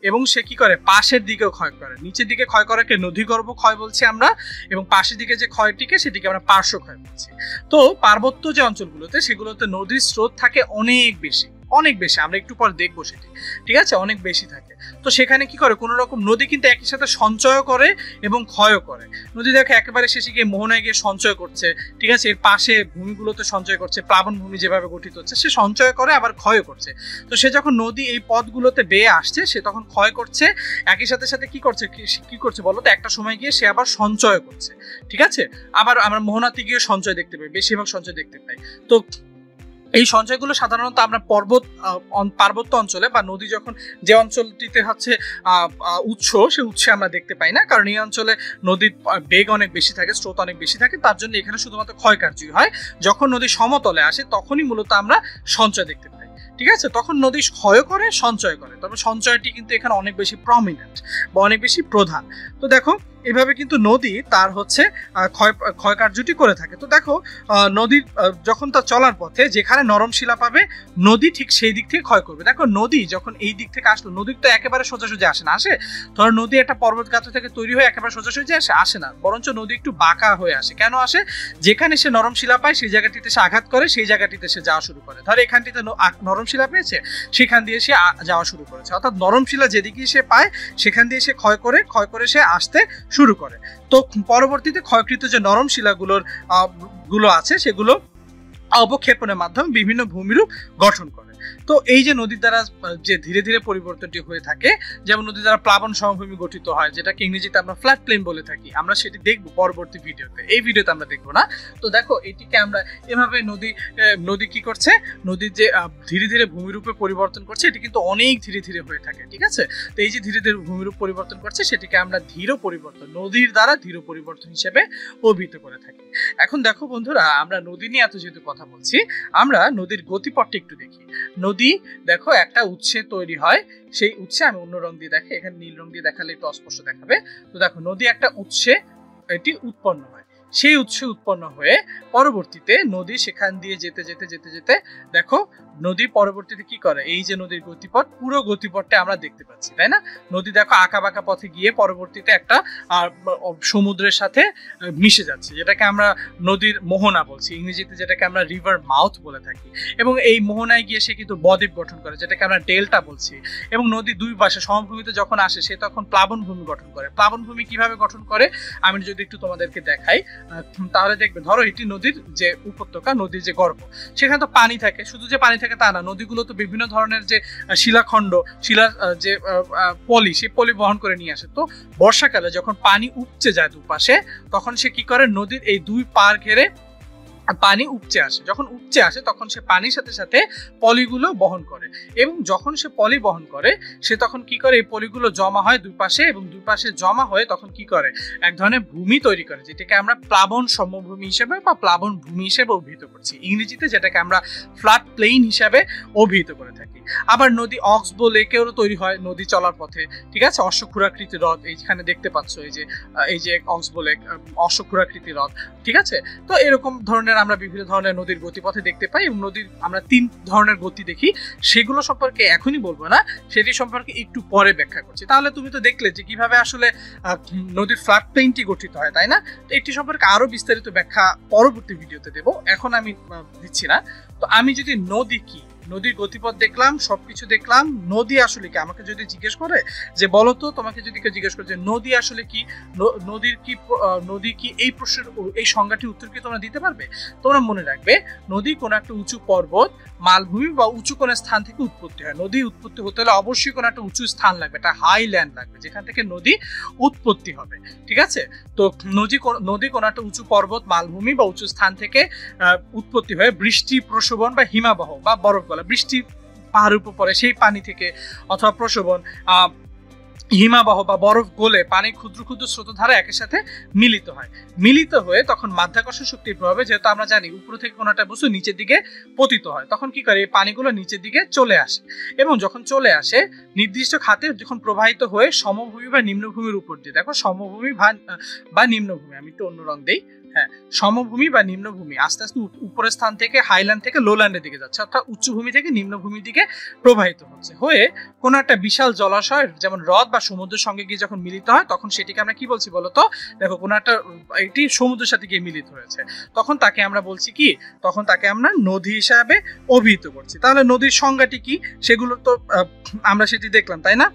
Speaker 1: এবং সে কি করে, পাশের দিকেও ক্ষয় করে। নিচের দিকে ক্ষয় করাকে নদীগর্ভ ক্ষয় বলছি আমরা এবং পাশের দিকে যে ক্ষয়টিকে সেটিকে আমরা পার্শ্ব ক্ষয় বলছি। তো পার্বত্য যে অঞ্চলগুলোতে, সেগুলোতে নদীর স্রোত থাকে অনেক বেশি, অনেক বেশি, আমরা একটু পর দেখবো সেটি, ঠিক আছে, অনেক বেশি থাকে। তো সেখানে কি করে, কোনো রকম নদী কিন্তু একই সাথে সঞ্চয় করে এবং ক্ষয় করে। নদী দেখে একেবারে শেষে গিয়ে মোহনায় গিয়ে সঞ্চয় করছে, ঠিক আছে, এর পাশে ভূমিগুলোতে সঞ্চয় করছে, প্লাবন ভূমি যেভাবে গঠিত হচ্ছে সে সঞ্চয় করে আবার ক্ষয় করছে। তো সে যখন নদী এই পথগুলোতে বেয়ে আসছে সে তখন ক্ষয় করছে, একই সাথে সাথে কি করছে বলো তো, একটা সময় গিয়ে সে আবার সঞ্চয় করছে, ঠিক আছে। আবার আমরা মোহনাতে গিয়ে সঞ্চয় দেখতে পাই, বেশিরভাগ সঞ্চয় দেখতে পাই। তো এই সঞ্চয়গুলো সাধারণত আমরা পার্বত্য অঞ্চলে বা নদী যখন যে অঞ্চলটিতে হচ্ছে উৎস, সে উৎসে আমরা দেখতে পাই না, কারণ এই অঞ্চলে নদীর বেগ অনেক বেশি থাকে, স্রোত অনেক বেশি থাকে, তার জন্য এখানে শুধুমাত্র ক্ষয়কার্যই হয়। যখন নদী সমতলে আসে তখনই মূলত আমরা সঞ্চয় দেখতে পাই, ঠিক আছে। তখন নদী ক্ষয় করে সঞ্চয় করে, তবে সঞ্চয়টি কিন্তু এখানে অনেক বেশি প্রমিনেন্ট বা অনেক বেশি প্রধান। তো দেখো এভাবে কিন্তু নদী তার হচ্ছে ক্ষয় কার্যটি করে থাকে। তো দেখো নদীর যখন তার চলার পথে যেখানে নরম শিলা পাবে নদী ঠিক সেই দিক থেকে ক্ষয় করবে। দেখো নদী যখন এই দিক থেকে আসলো, নদী তো একেবারে সোজাসুজি আসে না, আসে ধরো নদী একটা পর্বতগাত্র থেকে তৈরি হয়ে একেবারে সোজাসুজি আসে না, বরঞ্চ নদী একটু বাঁকা হয়ে আসে। কেন আসে? যেখানে সে নরম শিলা পায় সেই জায়গাটিতে সে আঘাত করে, সেই জায়গাটিতে সে যাওয়া শুরু করে। ধরো এখানটিতে নরম শিলা পেয়েছে, সেখান দিয়ে সে যাওয়া শুরু করেছে, অর্থাৎ নরম শিলা যেদিকেই সে পায় সেখান দিয়ে সে ক্ষয় করে সে আসতে শুরু করে। তো পরবর্তীতে ক্ষয়কৃত যে নরম শিলাগুলো আছে সেগুলো অবক্ষেপণের মাধ্যমে বিভিন্ন ভূমিরূপ গঠন করে। তো এই যে নদীর দ্বারা যে ধীরে ধীরে পরিবর্তনটি হয়ে থাকে, যেমন নদীর দ্বারা প্লাবন সমভূমি গঠিত হয়, যেটাকে ইংরেজিতে আমরা ফ্ল্যাট প্লেন বলে থাকি, আমরা সেটি দেখবো পরবর্তী ভিডিওতে, এই ভিডিওতে আমরা দেখবো না। তো দেখো এটিকে আমরা এভাবে নদী কি করছে, নদীর যে ধীরে ধীরে ভূমিরূপে পরিবর্তন করছে, এটি কিন্তু অনেক ধীরে ধীরে হয়ে থাকে, ঠিক আছে। তো এই যে ধীরে ধীরে ভূমিরূপ পরিবর্তন করছে সেটিকে আমরা ধীর পরিবর্তন, নদীর দ্বারা ধীর পরিবর্তন হিসেবে অভিহিত করে থাকি। এখন দেখো বন্ধুরা, আমরা নদী নিয়ে এত যেহেতু কথা বলছি, আমরা নদীর গতিপথটা একটু দেখি। নদী দেখো একটা উৎসে তৈরি হয়, সেই উৎসে আমি অন্য রং দিয়ে দেখি, এখানে নীল রং দিয়ে দেখালে একটু অস্পষ্ট দেখাবে। তো দেখো নদী একটা উৎসে এটি উৎপন্ন হয়, সেই উৎসে উৎপন্ন হয়ে পরবর্তীতে নদী সেখান দিয়ে যেতে যেতে যেতে যেতে দেখো নদী পরবর্তীতে কি করে, এই যে নদীর গতিপথ, পুরো গতিপথটা আমরা দেখতে পাচ্ছি, তাই না। নদী দেখো আঁকা বাঁকা পথে গিয়ে পরবর্তীতে একটা সমুদ্রের সাথে মিশে যাচ্ছে, যেটাকে আমরা নদীর মোহনা বলছি, ইংরেজিতে যেটাকে আমরা রিভার মাউথ বলে থাকি। এবং এই মোহনায় গিয়ে সে কিন্তু বদ্বীপ গঠন করে, যেটাকে আমরা ডেল্টা বলছি। এবং নদী দুই পাশে সমভূমিতে যখন আসে সে তখন প্লাবন ভূমি গঠন করে। প্লাবন ভূমি কিভাবে গঠন করে আমি যদি একটু তোমাদেরকে দেখাই, তাহলে দেখবে ধরো এটি নদীর যে উপত্যকা, নদীর যে গর্ভ, সেখানে তো পানি থাকে, শুধু যে পানি থাকে তা না, নদীগুলো তো বিভিন্ন ধরনের যে শিলাখণ্ড, শিলার যে পলি, সেই পলি বহন করে নিয়ে আসে। তো বর্ষাকালে যখন পানি উপচে যায় দুপাশে, তখন সে কি করে, নদীর এই দুই পার ঘেরে পানি উপচে আসে, যখন উপচে আসে তখন সে পানির সাথে সাথে পলিগুলো বহন করে। এবং যখন সে পলি বহন করে সে তখন কি করে, এই পলিগুলো জমা হয় দুই পাশে, এবং দুই পাশে জমা হয়ে তখন কি করে, এক ধরনের ভূমি তৈরি করে, যেটাকে আমরা প্লাবন সমভূমি হিসেবে বা প্লাবন ভূমি হিসেবে অভিহিত করছি, ইংরেজিতে যেটাকে আমরা ফ্ল্যাট প্লেন হিসেবে অভিহিত করে থাকি। আবার নদী অক্সবো লেকেও তৈরি হয় নদী চলার পথে, ঠিক আছে, অশ্বক্ষুরাকৃতি হ্রদ এইখানে দেখতে পাচ্ছ, এই যে অক্সবো লেক, অশ্বক্ষুরাকৃতি হ্রদ, ঠিক আছে। তো এরকম ধরনের আমরা বিভিন্ন ধরনের নদীর গতিপথে দেখতে পাই, এবং নদীর আমরা তিন ধরনের গতি দেখি, সেগুলো সম্পর্কে এখনই বলবো না, সেটি সম্পর্কে একটু পরে ব্যাখ্যা করছি। তাহলে তুমি তো দেখলে যে কিভাবে আসলে নদীর ফ্ল্যাট প্লেনটি গঠিত হয়, তাই না। তো এটি সম্পর্কে আরো বিস্তারিত ব্যাখ্যা পরবর্তী ভিডিওতে দেবো, এখন আমি দিচ্ছি না। তো আমি যদি নদী কি, নদীর গতিপথ দেখলাম, সবকিছু দেখলাম, নদী আসলে কি আমাকে যদি জিজ্ঞেস করে যে বলো তো, তোমাকে যদি কেউ জিজ্ঞেস করে যে নদী আসলে কি, নদী কি, এই প্রশ্নের এই সংজ্ঞাটির উত্তর কি তোমরা দিতে পারবে? তোমরা মনে রাখবে, নদী কোনো একটা উঁচু পর্বত, মালভূমি বা উঁচু কোনো স্থান থেকে উৎপত্তি হয়। নদী উৎপত্তি হতে হলে অবশ্যই কোনো একটা উঁচু স্থান লাগবে, একটা হাই ল্যান্ড লাগবে, যেখান থেকে নদী উৎপত্তি হবে, ঠিক আছে। তো নদী কোনো একটা উঁচু পর্বত, মালভূমি বা উঁচু স্থান থেকে উৎপত্তি হয়ে বৃষ্টি প্রশোভন বা হিমাবহ বা বরফ গলা, বৃষ্টি পাহাড়ের উপর পড়ে সেই পানি থেকে, অথবা প্রশোভন হিমাবহ বা বরফ গলে পানি ক্ষুদ্র ক্ষুদ্র স্রোতধারা একের সাথে মিলিত হয়ে তখন মাধ্যাকর্ষণ শক্তির প্রভাবে, যেহেতু আমরা জানি উপর থেকে কোনো একটা বস্তু নিচের দিকে পতিত হয়, তখন কি করে, এই পানিগুলো নিচের দিকে চলে আসে, এবং যখন চলে আসে নির্দিষ্ট খাতে যখন প্রবাহিত হয়ে সমভূমি বা নিম্নভূমির উপর দিয়ে, দেখো সমভূমি বা নিম্নভূমি, আমি একটু অন্য রং দেই, হ্যাঁ, সমভূমি বা নিম্নভূমি আস্তে আস্তে উপরের স্থান থেকে হাইল্যান্ড থেকে লোল্যান্ডের দিকে যাচ্ছে, অর্থাৎ উচ্চভূমি থেকে নিম্নভূমির দিকে প্রবাহিত হচ্ছে, হয়ে কোনো একটা বিশাল জলাশয় যেমন হ্রদ বা সমুদ্রের সঙ্গে গিয়ে যখন মিলিত হয় তখন সেটিকে আমরা কি বলছি বলতো? দেখো কোনো একটা এটি সমুদ্রের সাথে গিয়ে মিলিত হয়েছে, তখন তাকে আমরা বলছি কি? তখন তাকে আমরা নদী হিসাবে অভিহিত করছি। তাহলে নদীর সংজ্ঞাটি কি সেগুলো তো আমরা সেটি দেখলাম, তাই না?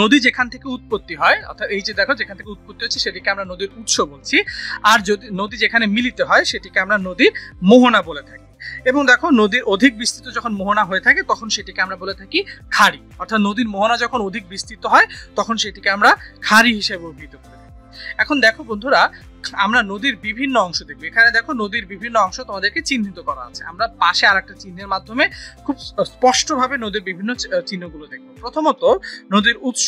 Speaker 1: নদী যেখান থেকে উৎপত্তি হয়, অর্থাৎ এই যে দেখো যেখান থেকে উৎপত্তি হচ্ছে সেটিকে আমরা নদীর উৎস বলছি, আর যদি নদী যেখানে মিলিত হয় সেটিকে আমরা নদীর মোহনা বলে থাকি। এবং দেখো নদীর অধিক বিস্তৃত যখন মোহনা হয়ে থাকে তখন সেটিকে আমরা বলে থাকি খাড়ি, অর্থাৎ নদীর মোহনা যখন অধিক বিস্তৃত হয় তখন সেটিকে আমরা খাড়ি হিসেবে অভিহিত করে থাকি। এখন দেখো বন্ধুরা, আমরা নদীর বিভিন্ন অংশ দেখবো। এখানে দেখো নদীর বিভিন্ন অংশ তোমাদেরকে চিহ্নিত করা আছে, আমরা পাশে আরেকটা চিহ্নের মাধ্যমে খুব স্পষ্টভাবে নদীর বিভিন্ন চিহ্নগুলো দেখবো। প্রথমত নদীর উৎস,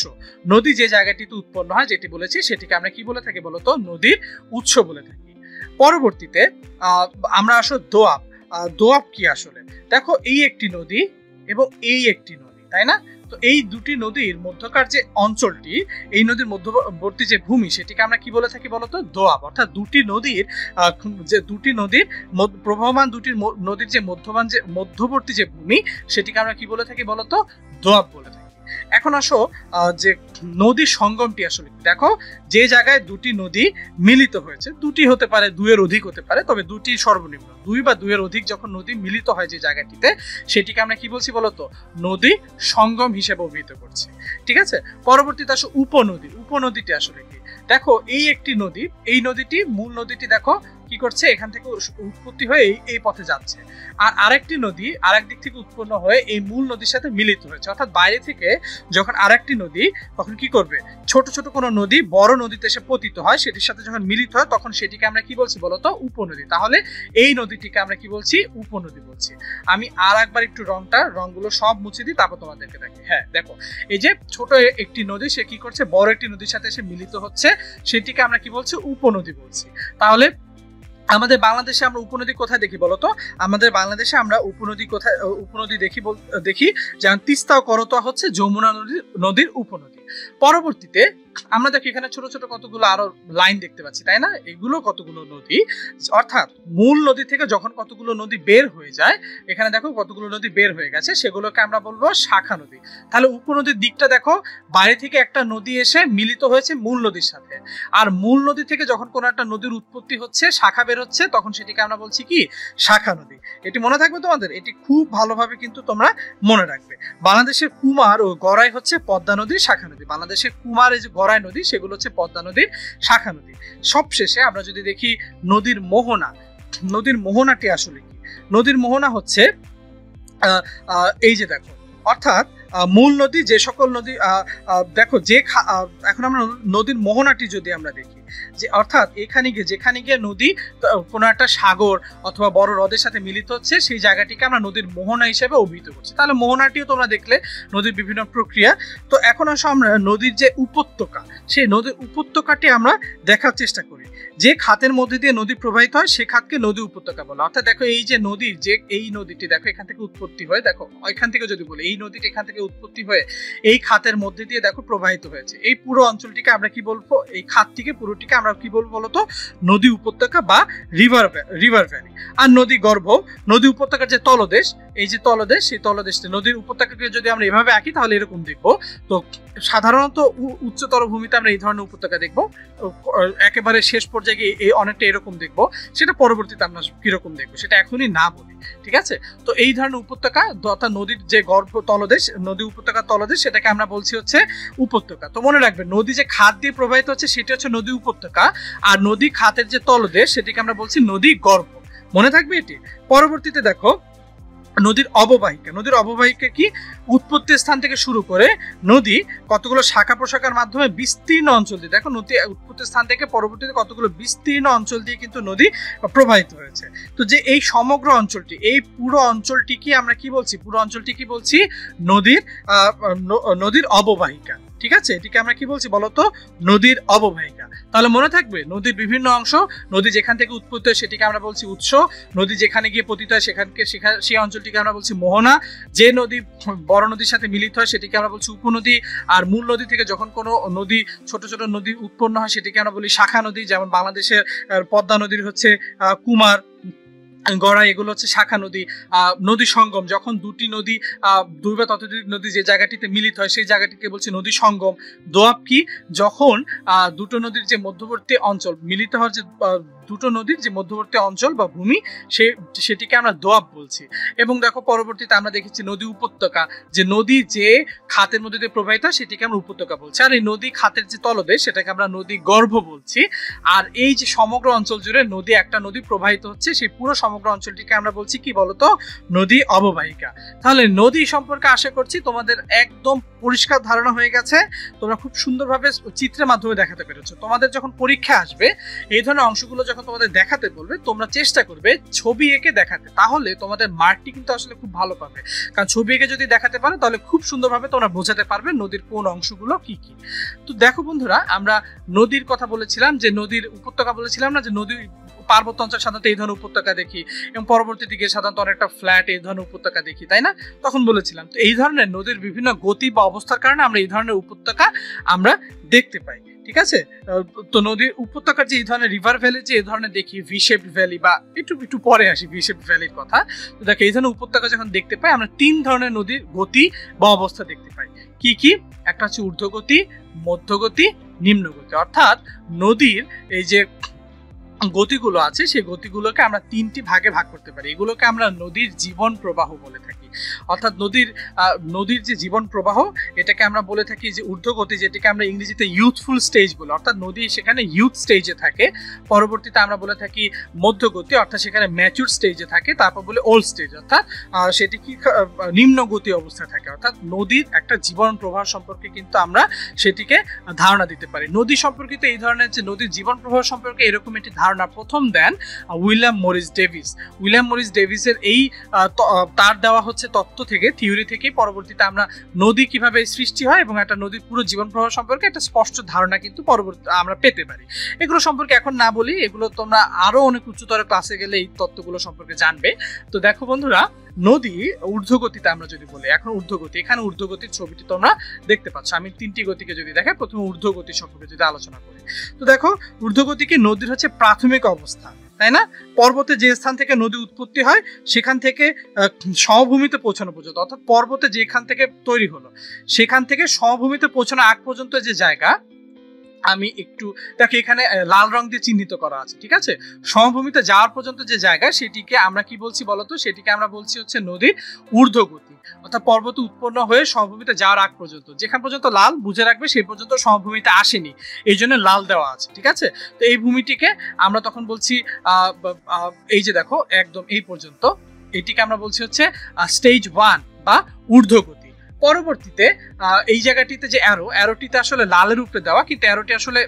Speaker 1: নদী যে জায়গাটিতে উৎপন্ন হয় যেটি বলেছি সেটিকে আমরা কি বলে থাকি বলতো? নদীর উৎস বলে থাকি। পরবর্তীতে আমরা আসলে দোয়াব। দোয়াব কি আসলে? দেখো এই একটি নদী এবং এই একটি নদী, তাই না? তো এই দুটি নদীর মধ্যকার যে অঞ্চলটি, এই নদীর মধ্যবর্তী যে ভূমি সেটিকে আমরা কি বলে থাকি বলতো? দোয়াব। অর্থাৎ দুটি নদীর প্রবাহমান দুটি নদীর যে মধ্যবর্তী যে ভূমি সেটিকে আমরা কি বলে থাকি বলতো? দোয়াব বলে থাকি। এখন আসো যে নদীর সঙ্গমটি আসলে দেখো, যে জায়গায় দুটি নদী মিলিত হয়েছে, দুটি হতে পারে, দুইয়ের অধিক হতে পারে, তবে দুটি সর্বনিম্ন, দুই বা দুইয়ের অধিক যখন নদী মিলিত হয় যে জায়গাটিতে সেটিকে আমরা কি বলছি বলতো? নদী সঙ্গম হিসেবে অভিহিত করছি। ঠিক আছে, পরবর্তীতে আসো উপনদী। উপনদীটি আসলে কি? দেখো এই একটি নদী, এই নদীটি মূল নদীটি দেখো কি করছে? এখান থেকে উৎপত্তি হয়ে এই পথে যাচ্ছে, আর আরেকটি নদী আরেক দিক থেকে উৎপন্ন হয়ে এই মূল নদীর সাথে মিলিত হয়েছে। অর্থাৎ বাইরে থেকে যখন আরেকটি নদী তখন কি করবে? ছোট ছোট কোনো নদী বড় নদীতে এসে পতিত হয়, সেটির সাথে যখন মিলিত হয় তখন সেটিকে আমরা কি বলছি বলতো? উপনদী। তাহলে এই নদীটিকে আমরা কি বলছি? উপনদী বলছি। আমি আর একবার একটু রংগুলো সব মুছে দিই, তারপর তোমাদেরকে দেখি। হ্যাঁ দেখো, এই যে ছোট একটি নদী সে কি করছে? বড় একটি নদীর সাথে এসে মিলিত হচ্ছে, সেটিকে আমরা কি বলছি? উপনদী বলছি। তাহলে আমাদের বাংলাদেশে আমরা উপনদী কোথায় দেখি বলতো? আমাদের বাংলাদেশে আমরা উপনদী দেখি যেমন তিস্তা ও করতোয়া হচ্ছে যমুনা নদীর উপনদী। পরবর্তীতে আমরা দেখি এখানে ছোট ছোট কতগুলো আরো লাইন দেখতে পাচ্ছি, তাই না? এগুলো কতগুলো নদী, অর্থাৎ মূল নদী থেকে যখন কতগুলো নদী বের হয়ে যায়, এখানে দেখো কতগুলো নদী বের হয়ে গেছে, সেগুলোকে আমরা বলবো শাখা নদী। তাহলে উপনদীর দিকটা দেখো, বাইরে থেকে একটা নদী এসে মিলিত হয়েছে মূল নদীর সাথে, আর মূল নদী থেকে যখন কোনো একটা নদীর উৎপত্তি হচ্ছে, শাখা বের হচ্ছে, তখন সেটিকে আমরা বলছি কি? শাখা নদী। এটি মনে থাকবে তোমাদের, এটি খুব ভালোভাবে কিন্তু তোমরা মনে রাখবে। বাংলাদেশের কুমার ও গড়াই হচ্ছে পদ্মা নদীর শাখা নদী। বাংলাদেশের কুমার এই যে গড়াই নদী সেগুলো হচ্ছে পদ্মা নদীর শাখা নদী। সবশেষে আমরা যদি দেখি নদীর মোহনা, নদীর মোহনাটি আসলে কি? নদীর মোহনা হচ্ছে এই যে দেখো, অর্থাৎ মূল নদী যে সকল নদী দেখো যে এখন আমরা নদীর মোহনাটি যদি আমরা দেখি, যে অর্থাৎ যেখানে গিয়ে নদী কোনো একটা সাগর অথবা বড় হ্রদের সাথে মিলিত হচ্ছে, সেই জায়গাটিকে আমরা নদীর মোহনা হিসেবে অভিহিত করছি। তাহলে মোহনাটিও তোমরা দেখলে নদীর বিভিন্ন প্রক্রিয়া। তো এখন আসো আমরা নদীর যে উপত্যকা, সেই নদীর উপত্যকাটি আমরা দেখার চেষ্টা করি। যে খাতের মধ্যে দিয়ে নদী প্রবাহিত হয় সে খাতকে নদী উপত্যকা বলে। অর্থাৎ দেখো এই যে নদীর এই নদীটি দেখো এখান থেকে উৎপত্তি হয়ে, দেখো এখান থেকে যদি বলি এই নদীটি এখান থেকে উৎপত্তি হয়ে এই খাতের মধ্যে দিয়ে দেখো প্রবাহিত হয়েছে, এই পুরো অঞ্চলটিকে আমরা কি বলবো? এই খাতটিকে পুরোটিকে আমরা কি বলবো বলতো? নদী উপত্যকা বা রিভার ভ্যালি। আর নদী গর্ভ, নদী উপত্যকার যে তলদেশ, এই যে তলদেশ, সেই তলদেশটা নদীর উপত্যকাকে যদি আমরা এভাবে আঁকি তাহলে এরকম দেখবো। তো সাধারণত উচ্চতর ভূমিতে আমরা এই ধরনের উপত্যকা দেখবো, একেবারে শেষ পর্যায়ে এই অনেকটা এরকম দেখবো। সেটা পরবর্তীতে আমরা কিরকম দেখবো সেটা এখনই না বলি, ঠিক আছে? তো এই ধরনের উপত্যকা অর্থাৎ নদীর যে গর্ভ তলদেশ, নদী উপত্যকার তলদেশ, সেটাকে আমরা বলছি হচ্ছে উপত্যকা। তো মনে রাখবে, নদী যে খাত দিয়ে প্রবাহিত হচ্ছে সেটা হচ্ছে নদী উপত্যকা, আর নদী খাতের যে তলদেশ সেটাকে আমরা বলছি নদী গর্ভ। মনে থাকবে এটি। পরবর্তীতে দেখো নদীর অববাহিকা। নদীর অববাহিকা কি? উৎপত্তি স্থান থেকে শুরু করে নদী কতগুলো শাখা প্রশাখার মাধ্যমে বিস্তীর্ণ অঞ্চল দিয়ে, দেখো নদী উৎপত্তি স্থান থেকে পরবর্তীতে কতগুলো বিস্তীর্ণ অঞ্চল দিয়ে কিন্তু নদী প্রবাহিত হয়েছে। তো যে এই সমগ্র অঞ্চলটি, এই পুরো অঞ্চলটি কি আমরা কি বলছি? পুরো অঞ্চলটি কি বলছি? নদীর অববাহিকা। ঠিক আছে, এটিকে আমরা কি বলছি বলতো, নদীর অববাহিকা। তাহলে মনে থাকবে নদীর বিভিন্ন অংশ, নদী যেখান থেকে উৎপত্তি হয় সেটিকে আমরা বলছি উৎস, নদী যেখানে গিয়ে পতিত হয় সেই অঞ্চলটিকে আমরা বলছি মোহনা, যে নদী বড় নদীর সাথে মিলিত হয় সেটিকে আমরা বলছি উপনদী, আর মূল নদী থেকে যখন কোনো নদী ছোট ছোট নদী উৎপন্ন হয় সেটিকে আমরা বলি শাখা নদী। যেমন বাংলাদেশের পদ্মা নদীর হচ্ছে কুমার, গড়া, এগুলো হচ্ছে শাখা নদী। নদী সঙ্গম, যখন দুটি নদী দুই বা ততোধিক নদী যে জায়গাটিতে মিলিত হয় সেই জায়গাটিকে বলছে নদী সঙ্গম। দোয়াব কি, যখন দুটো নদীর যে মধ্যবর্তী অঞ্চল মিলিত হওয়ার যে দুটো নদীর যে মধ্যবর্তী অঞ্চল বা ভূমি সেটিকে আমরা দোয়াব বলছি। এবং দেখো পরবর্তীতে আমরা দেখেছি নদী উপত্যকা, যে নদী যে খাতের মধ্যে দিয়ে প্রবাহিত সেটিকে আমরা উপত্যকা বলছি। আর এই নদী খাতের যে তলদেশ সেটাকে আমরা নদী গর্ভ বলছি। আর এই যে সমগ্র অঞ্চল জুড়ে নদী একটা নদী প্রবাহিত হচ্ছে সেই পুরো সমগ্র অঞ্চলটিকে আমরা বলছি কি বলতো, নদী অববাহিকা। তাহলে নদী সম্পর্কে আশা করছি তোমাদের একদম পরিষ্কার ধারণা হয়ে গেছে, তোমরা খুব সুন্দরভাবে চিত্রের মাধ্যমে দেখাতে পেরেছো। তোমাদের যখন পরীক্ষা আসবে এই ধরনের অংশগুলো যখন তোমাদের দেখাতে বলবে তোমরা চেষ্টা করবে ছবি এঁকে দেখাতে, তাহলে তোমাদের মার্কটি কিন্তু আসলে খুব ভালো পাবে। কারণ ছবি এঁকে যদি দেখাতে পারো তাহলে খুব সুন্দরভাবে তোমরা বোঝাতে পারবে নদীর কোন অংশগুলো কি কি। তো দেখো বন্ধুরা, আমরা নদীর কথা বলেছিলাম, যে নদীর উপত্যকা বলেছিলাম না, যে নদীর পার্বত্য অঞ্চল সাধারণত এই ধরনের উপত্যকা দেখি, এবং পরবর্তী দিকে সাধারণত অনেকটা ফ্ল্যাট এই ধরনের উপত্যকা দেখি, তাই না? তখন বলেছিলাম তো এই ধরনের নদীর বিভিন্ন গতি বা অবস্থার কারণে আমরা এই ধরনের উপত্যকা আমরা দেখতে পাই। ঠিক আছে, তো নদীর উপত্যকার যে এই ধরনের রিভার ভ্যালি যে এই ধরনের দেখি ভি শেপড ভ্যালি, বা একটু পরে আসি ভি শেপড ভ্যালির কথা। তো দেখো এই ধরনের উপত্যকা যখন দেখতে পাই আমরা তিন ধরনের নদীর গতি বা অবস্থা দেখতে পাই। কি কি? একটা হচ্ছে ঊর্ধ্বগতি, মধ্যগতি, নিম্নগতি। অর্থাৎ নদীর এই যে গতিগুলো আছে সেই গতিগুলোকে আমরা তিনটি ভাগে ভাগ করতে পারি। এগুলোকে আমরা নদীর জীবন প্রবাহ বলে থাকি। অর্থাৎ নদীর যে জীবন প্রবাহ এটাকে আমরা বলে থাকি যে ঊর্ধ্বগতি, যেটাকে আমরা ইংরেজিতে ইউথফুল স্টেজ বলি, অর্থাৎ নদী সেখানে ইউথ স্টেজে থাকে। পরবর্তীতে আমরা বলে থাকি মধ্যগতি, অর্থাৎ সেখানে ম্যাচুর স্টেজে থাকে। তারপর বলে ওল্ড স্টেজ, অর্থাৎ সেটি কি নিম্ন গতি অবস্থায় থাকে। অর্থাৎ নদীর একটা জীবন প্রবাহ সম্পর্কে কিন্তু আমরা সেটিকে ধারণা দিতে পারি। নদী সম্পর্কিত এই ধরনের যে নদীর জীবন প্রবাহ সম্পর্কে এরকম একটি ধারণা প্রথম দেন William Morris Davis. William Morris ডেভিসের এই তার দেওয়া হচ্ছে তত্ত্ব থেকে, থিওরি থেকে পরবর্তীতে আমরা নদী কিভাবে সৃষ্টি হয় এবং একটা নদীর পুরো জীবন প্রবাহ সম্পর্কে একটা স্পষ্ট ধারণা কিন্তু পরবর্তী আমরা পেতে পারি। এগুলো সম্পর্কে এখন না বলি, এগুলো তোমরা আরো অনেক উচ্চতর ক্লাসে গেলে এই তত্ত্বগুলো সম্পর্কে জানবে। তো দেখো বন্ধুরা, নদী ঊর্ধ্বগতিতে আমরা যদি বলি, এখন ঊর্ধ্বগতি, এখানে ঊর্ধ্বগতির ছবিটি তোমরা দেখতে পাচ্ছ। আমি তিনটি গতিকে যদি দেখাই, প্রথমে ঊর্ধ্বগতি সম্পর্কে যদি আলোচনা করি, তো দেখো ঊর্ধ্বগতিকে নদীর হচ্ছে প্রাথমিক অবস্থা, তাই না? পর্বতে যে স্থান থেকে নদী উৎপত্তি হয় সেখান থেকে সমভূমিতে পৌঁছানো পর্যন্ত, অর্থাৎ পর্বতে যেখান থেকে তৈরি হলো সেখান থেকে সমভূমিতে পৌঁছানো আগ পর্যন্ত যে জায়গা, আমি একটু দেখো এখানে লাল রং দিয়ে চিহ্নিত করা আছে। ঠিক আছে, সমভূমিতে যাওয়ার পর্যন্ত যে জায়গা সেটিকে আমরা কি বলছি বলতো, সেটিকে আমরা বলছি হচ্ছে নদীর ঊর্ধ্বগতি। অর্থাৎ পর্বত উৎপন্ন হয়ে সমভূমিতে যাওয়ার আগ পর্যন্ত, যেখান পর্যন্ত লাল বুঝে রাখবে সেই পর্যন্ত সমভূমিতে আসেনি, এই জন্য লাল দেওয়া আছে। ঠিক আছে, তো এই ভূমিটিকে আমরা তখন বলছি এই যে দেখো একদম এই পর্যন্ত, এটিকে আমরা বলছি হচ্ছে স্টেজ 1 বা ঊর্ধ্বগতি। পরবর্তীতে এই জায়গাটিতে যে অ্যারোটিতে আসলে লালের উপরে দেওয়া, কিন্তু অ্যারোটি আসলে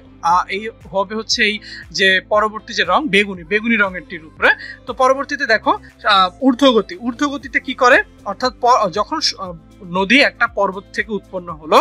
Speaker 1: এই হবে হচ্ছে এই যে পরবর্তী যে রং বেগুনি রঙেরটির উপরে। তো পরবর্তীতে দেখো ঊর্ধ্বগতিতে কি করে, অর্থাৎ যখন নদী একটা পর্বত থেকে উৎপন্ন হলো,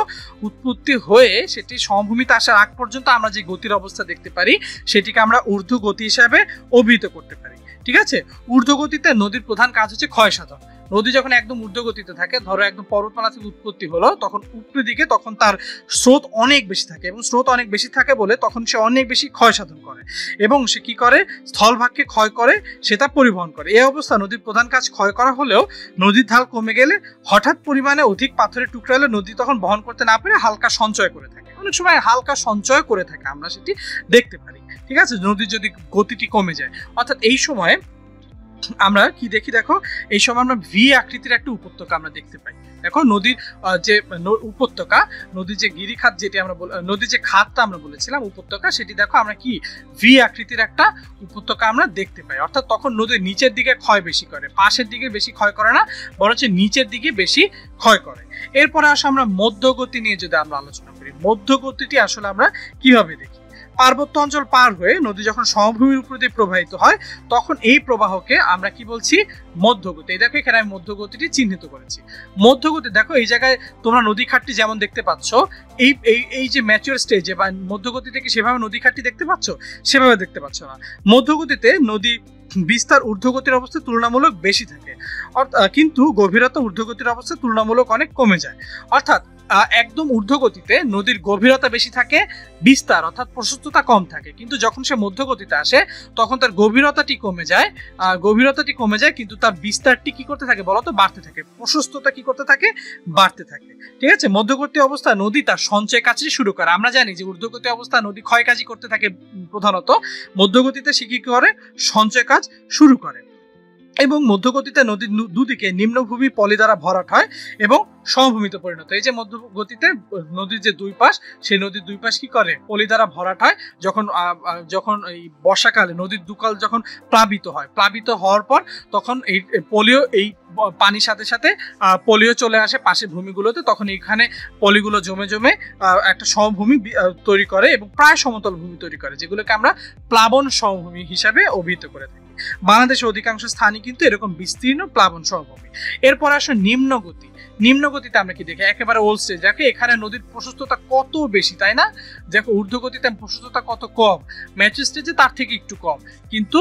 Speaker 1: উৎপত্তি হয়ে সেটি সমভূমিতে আসার আগ পর্যন্ত আমরা যে গতির অবস্থা দেখতে পারি সেটিকে আমরা ঊর্ধ্বগতি হিসাবে অভিহিত করতে পারি। ঠিক আছে, ঊর্ধ্বগতিতে নদীর প্রধান কাজ হচ্ছে ক্ষয় সাধন। নদী যখন একদম ঊর্ধ্বগতিতে থাকে, ধরো একদম পর্বতমালা থেকে উৎপত্তি হলো, তখন উপরের দিকে তখন তার স্রোত অনেক বেশি থাকে, এবং স্রোত অনেক বেশি থাকে বলে তখন সে অনেক বেশি ক্ষয় সাধন করে, এবং সে কি করে, স্থলভাগকে ক্ষয় করে সেটা পরিবহন করে। এই অবস্থা নদীর প্রধান কাজ ক্ষয় করা হলেও নদীর ঢাল কমে গেলে, হঠাৎ পরিমাণে অধিক পাথরের টুকরা হলে নদী তখন বহন করতে না পেরে হালকা সঞ্চয় করে থাকে। অনেক সময় হালকা সঞ্চয় করে থাকে, আমরা সেটি দেখতে পারি। ঠিক আছে, নদীর যদি গতিটি কমে যায়, অর্থাৎ এই সময় আমরা কি দেখি, দেখো এই সময় আমরা ভি আকৃতির একটা উপত্যকা আমরা দেখতে পাই। দেখো নদীর যে উপত্যকা, নদীর যে গিরিখাত, যেটি আমরা নদীর যে খাতটা আমরা বলেছিলাম উপত্যকা, সেটি দেখো আমরা কি ভি আকৃতির একটা উপত্যকা আমরা দেখতে পাই। অর্থাৎ তখন নদীর নিচের দিকে ক্ষয় বেশি করে, পাশের দিকে বেশি ক্ষয় করে না, বরঞ্চ নিচের দিকে বেশি ক্ষয় করে। এরপরে আসলে আমরা মধ্যগতি নিয়ে যদি আমরা আলোচনা করি, মধ্যগতিটি আসলে আমরা কিভাবে দেখি। পার্বত্য অঞ্চল পার হয়ে নদী যখন সমভূমির উপর দিয়ে প্রবাহিত হয় তখন এই প্রবাহকে আমরা কি বলছি, মধ্যগতি। এই দেখো এখানে আমি মধ্যগতিটি চিহ্নিত করেছি। মধ্যগতি দেখো এই জায়গায় তোমরা নদী খাতটি যেমন দেখতে পাচ্ছ, এই এই যে ম্যাচিউর স্টেজে বা মধ্যগতিতে কি সেভাবে নদী খাতটি দেখতে পাচ্ছ? সেভাবে দেখতে পাচ্ছ না। মধ্যগতিতে নদী বিস্তার ঊর্ধ্বগতির অবস্থায় তুলনামূলক বেশি থাকে, কিন্তু গভীরতা ঊর্ধ্বগতির অবস্থায় তুলনামূলক অনেক কমে যায়। অর্থাৎ একদম ঊর্ধ্বগতিতে নদীর গভীরতা বেশি থাকে, বিস্তার অর্থাৎ প্রশস্ততা কম থাকে, কিন্তু যখন সে মধ্যগতিতে আসে তখন তার গভীরতাটি কমে যায়, কিন্তু তার বিস্তারটি কি করতে থাকে বলতো, বাড়তে থাকে, প্রশস্ততা কি করতে থাকে, বাড়তে থাকে। ঠিক আছে, মধ্যবর্তী অবস্থায় নদী তার সঞ্চয় কাজটি শুরু করে। আমরা জানি যে ঊর্ধ্বগতি অবস্থায় নদী ক্ষয় কাজই করতে থাকে প্রধানত, মধ্যগতিতে সে কি করে, সঞ্চয় কাজ শুরু করে। এবং মধ্যগতিতে নদীর দুদিকে নিম্নভূমি পলি দ্বারা ভরাট হয় এবং সমভূমিতে পরিণত। এই যে মধ্যগতিতে নদীর যে দুই পাশ, সেই নদীর দুই পাশ কি করে, পলি দ্বারা ভরাট হয়। যখন এই বর্ষাকালে নদীর দুকাল যখন প্লাবিত হওয়ার পর তখন এই পলিও, এই পানির সাথে সাথে পলিও চলে আসে পাশের ভূমিগুলোতে, তখন এখানে পলিগুলো জমে জমে একটা সমভূমি তৈরি করে এবং প্রায় সমতল ভূমি তৈরি করে, যেগুলোকে আমরা প্লাবন সমভূমি হিসাবে অভিহিত করে থাকি। বাংলাদেশের অধিকাংশ স্থানই কিন্তু এরকম বিস্তীর্ণ প্লাবন সমভূমি। এরপর আসো নিম্নগতি। নিম্নগতিতে আমরা কি দেখি, একেবারে ওল্ড স্টেজ। দেখো এখানে নদীর প্রশস্ততা কত বেশি, তাই না? দেখো ঊর্ধ্বগতিতে প্রশস্ততা কত কম, ম্যাচিউর স্টেজে তার থেকে একটু কম, কিন্তু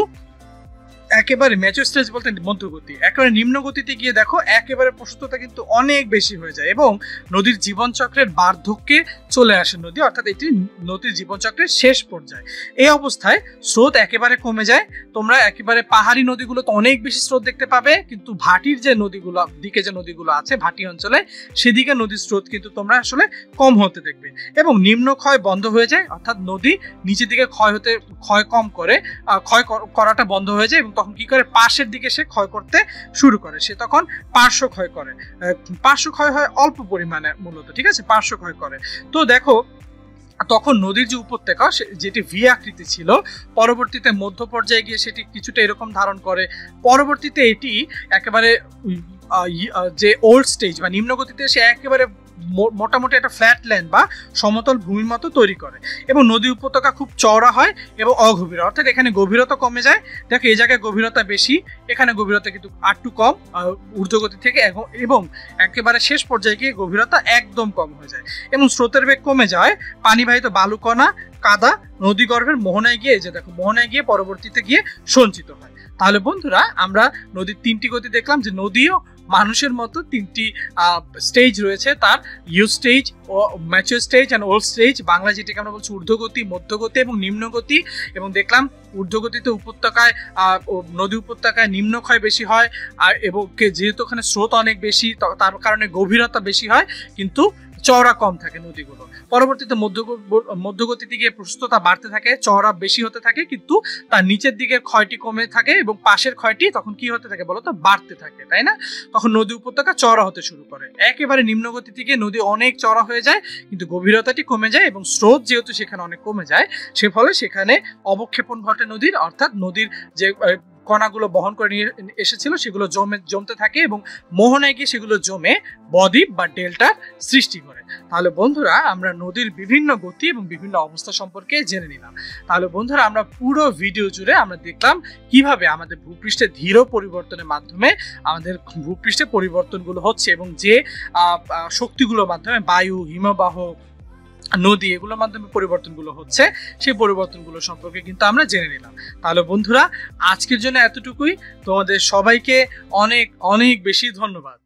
Speaker 1: একেবারে ম্যাচিউর স্টেজ বলতে মধ্যগতি। একেবারে নিম্নগতিতে গিয়ে দেখো একেবারে প্রশস্ততা কিন্তু অনেক বেশি হয়ে যায় এবং নদীর জীবনচক্রের বার্ধক্যে চলে আসে নদী, অর্থাৎ এটি নদীর জীবনচক্রের শেষ পর্যায়ে। এই অবস্থায় স্রোত একেবারে কমে যায়। তোমরা একেবারে পাহাড়ি নদীগুলোতে অনেক বেশি স্রোত দেখতে পাবে, কিন্তু ভাটির যে নদীগুলো দিকে যে নদীগুলো আছে ভাটি অঞ্চলে, সেদিকে নদীর স্রোত কিন্তু তোমরা আসলে কম হতে দেখবে। এবং নিম্ন ক্ষয় বন্ধ হয়ে যায়, অর্থাৎ নদী নিচের দিকে ক্ষয় কম করে, ক্ষয় করাটা বন্ধ হয়ে যায় এবং তখন কি করে, পাশের দিকে সে ক্ষয় করতে শুরু করে। সে তখন পার্শ্ব ক্ষয় করে। পার্শ্ব ক্ষয় হয় অল্প পরিমাণে মূলত, ঠিক আছে, পার্শ্ব ক্ষয় করে। তো দেখো তখন নদীর যে উপত্যকা, যেটি ভি আকৃতি ছিল, পরবর্তীতে মধ্য পর্যায়ে গিয়ে সেটি কিছুটা এরকম ধারণ করে। পরবর্তীতে এটি একেবারে যে ওল্ড স্টেজ বা নিম্নগতিতে সে একেবারে মোটামুটি একটা ফ্ল্যাট ল্যান্ড বা সমতল ভূমির মতো তৈরি করে এবং নদী উপত্যকা খুব চওড়া হয় এবং অগভীর, অর্থাৎ এখানে গভীরতা কমে যায়। দেখো এই জায়গায় গভীরতা বেশি, এখানে গভীরতা কিন্তু একটু কম ঊর্ধ্বগতি থেকে, এবং একেবারে শেষ পর্যায়ে গিয়ে গভীরতা একদম কম হয়ে যায় এবং স্রোতের বেগ কমে যায়। পানিবাহিত বালুকণা, কাদা নদীগর্ভের মোহনায় গিয়ে, এই যে দেখো মোহনায় গিয়ে পরবর্তীতে গিয়ে সঞ্চিত হয়। তাহলে বন্ধুরা আমরা নদীর তিনটি গতি দেখলাম, যে নদীও মানুষের মতো তিনটি স্টেজ রয়েছে, তার ইউ স্টেজ, ও mature stage and old stage. Bangla যেটাকে আমরা বলছি ঊর্ধ্বগতি, মধ্যগতি এবং নিম্নগতি। এবং দেখলাম ঊর্ধ্বগতিতে উপত্যকায়, নদী উপত্যকায় নিম্নক্ষয় বেশি হয়, আর এবং যেহেতু ওখানে স্রোত অনেক বেশি, তার কারণে গভীরতা বেশি হয়, কিন্তু চওড়া কম থাকে নদীগুলো। পরবর্তীতে মধ্যগতিতে গিয়ে প্রশস্ততা বাড়তে থাকে, চওড়া বেশি হতে থাকে, কিন্তু তার নিচের দিকের ক্ষয়টি কমে থাকে এবং পাশের ক্ষয়টি তখন কি হতে থাকে বলতো, বাড়তে থাকে, তাই না? তখন নদী উপত্যকা চওড়া হতে শুরু করে। একেবারে নিম্নগতি থেকে নদী অনেক চওড়া হয়ে যায়, কিন্তু গভীরতাটি কমে যায় এবং স্রোত যেহেতু সেখানে অনেক কমে যায়, সে ফলে সেখানে অবক্ষেপণ ঘটে নদীর, অর্থাৎ নদীর যে কণাগুলো বহন করে নিয়ে এসেছিল সেগুলো জমতে থাকে এবং মোহনায় গিয়ে সেগুলো জমে বদ্বীপ বা ডেল্টার সৃষ্টি করে। তাহলে বন্ধুরা আমরা নদীর বিভিন্ন গতি এবং বিভিন্ন অবস্থা সম্পর্কে জেনে নিলাম। তাহলে বন্ধুরা আমরা পুরো ভিডিও জুড়ে আমরা দেখলাম কিভাবে আমাদের ভূপৃষ্ঠে ধীর পরিবর্তনের মাধ্যমে আমাদের ভূপৃষ্ঠে পরিবর্তনগুলো হচ্ছে এবং যে শক্তিগুলোর মাধ্যমে, বায়ু, হিমবাহ, নদী, এগুলোর মাধ্যমে পরিবর্তনগুলো হচ্ছে, সেই পরিবর্তনগুলো সম্পর্কে কিন্তু আমরা জেনে নিলাম। তাহলে বন্ধুরা আজকের জন্য এতটুকুই। তোমাদের সবাইকে অনেক অনেক বেশি ধন্যবাদ।